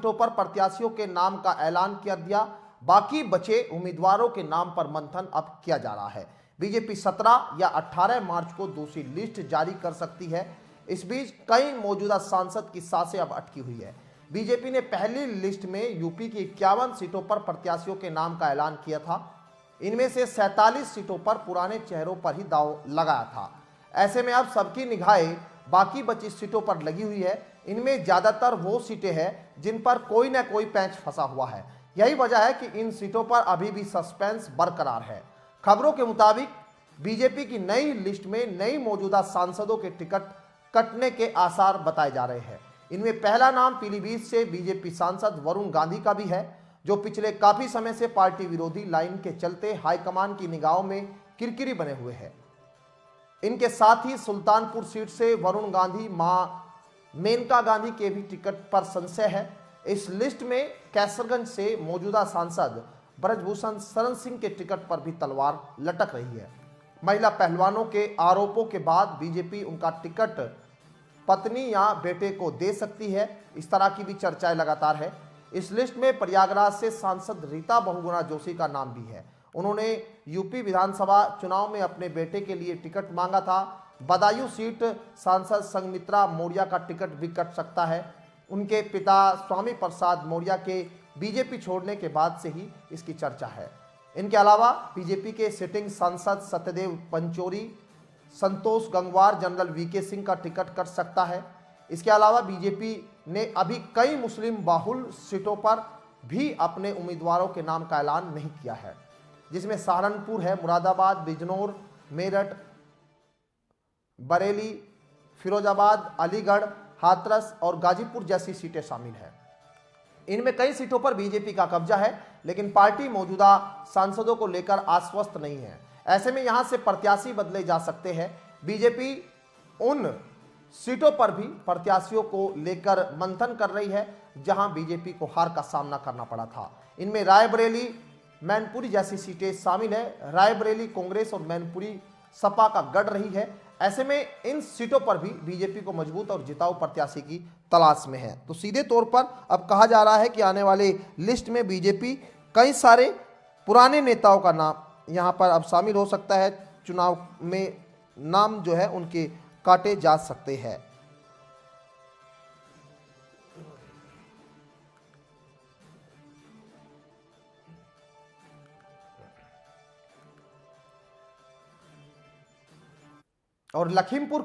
सीटों पर प्रत्याशियों के नाम का ऐलान कर दिया। बाकी बचे उम्मीदवारों के नाम पर मंथन अब किया जा रहा है। बीजेपी 17 या 18 मार्च को दूसरी लिस्ट जारी कर सकती है। इस बीच कई मौजूदा सांसद की सांसें अब अटकी हुई है। बीजेपी ने पहली लिस्ट में यूपी की 51 सीटों पर प्रत्याशियों के नाम का ऐलान किया था। इनमें से 47 सीटों पर पुराने चेहरों पर ही दांव लगाया था। ऐसे में अब सबकी निगाहें बाकी बची सीटों पर लगी हुई है। इनमें ज्यादातर वो सीटें हैं जिन पर कोई ना कोई पैंच फंसा हुआ है। यही वजह है कि इन सीटों पर अभी भी सस्पेंस बरकरार है। खबरों के मुताबिक बीजेपी की नई लिस्ट में नई मौजूदा सांसदों के टिकट कटने के आसार बताए जा रहे हैं। इनमें पहला नाम पीलीभीत से बीजेपी सांसद वरुण गांधी का भी है, जो पिछले काफी समय से पार्टी विरोधी लाइन के चलते हाईकमान की निगाहों में किरकिरी बने हुए हैं। इनके साथ ही सुल्तानपुर सीट से वरुण गांधी मां मेनका गांधी के भी टिकट पर संशय है। इस लिस्ट में कैसरगंज से मौजूदा सांसद ब्रजभूषण शरण सिंह के टिकट पर भी तलवार लटक रही है। महिला पहलवानों के आरोपों के बाद बीजेपी उनका टिकट पत्नी या बेटे को दे सकती है, इस तरह की भी चर्चाएं लगातार है। इस लिस्ट में प्रयागराज से सांसद रीता बहुगुणा जोशी का नाम भी है। उन्होंने यूपी विधानसभा चुनाव में अपने बेटे के लिए टिकट मांगा था। बदायूं सीट सांसद संघमित्रा मौर्य का टिकट भी कट सकता है। उनके पिता स्वामी प्रसाद मौर्य के बीजेपी छोड़ने के बाद से ही इसकी चर्चा है। इनके अलावा बीजेपी के सिटिंग सांसद सत्यदेव पंचोरी, संतोष गंगवार, जनरल वीके सिंह का टिकट कट सकता है। इसके अलावा बीजेपी ने अभी कई मुस्लिम बाहुल सीटों पर भी अपने उम्मीदवारों के नाम का ऐलान नहीं किया है, जिसमें सहारनपुर है, मुरादाबाद, बिजनौर, मेरठ, बरेली, फिरोजाबाद, अलीगढ़, हाथरस और गाजीपुर जैसी सीटें शामिल हैं। इनमें कई सीटों पर बीजेपी का कब्जा है, लेकिन पार्टी मौजूदा सांसदों को लेकर आश्वस्त नहीं है। ऐसे में यहां से प्रत्याशी बदले जा सकते हैं। बीजेपी उन सीटों पर भी प्रत्याशियों को लेकर मंथन कर रही है जहां बीजेपी को हार का सामना करना पड़ा था। इनमें रायबरेली, मैनपुरी जैसी सीटें शामिल है। रायबरेली कांग्रेस और मैनपुरी सपा का गढ़ रही है। ऐसे में इन सीटों पर भी बीजेपी को मजबूत और जिताऊ प्रत्याशी की तलाश में है। तो सीधे तौर पर अब कहा जा रहा है कि आने वाले लिस्ट में बीजेपी कई सारे पुराने नेताओं का नाम यहां पर अब शामिल हो सकता है। चुनाव में नाम जो है उनके काटे जा सकते हैं। और लखीमपुर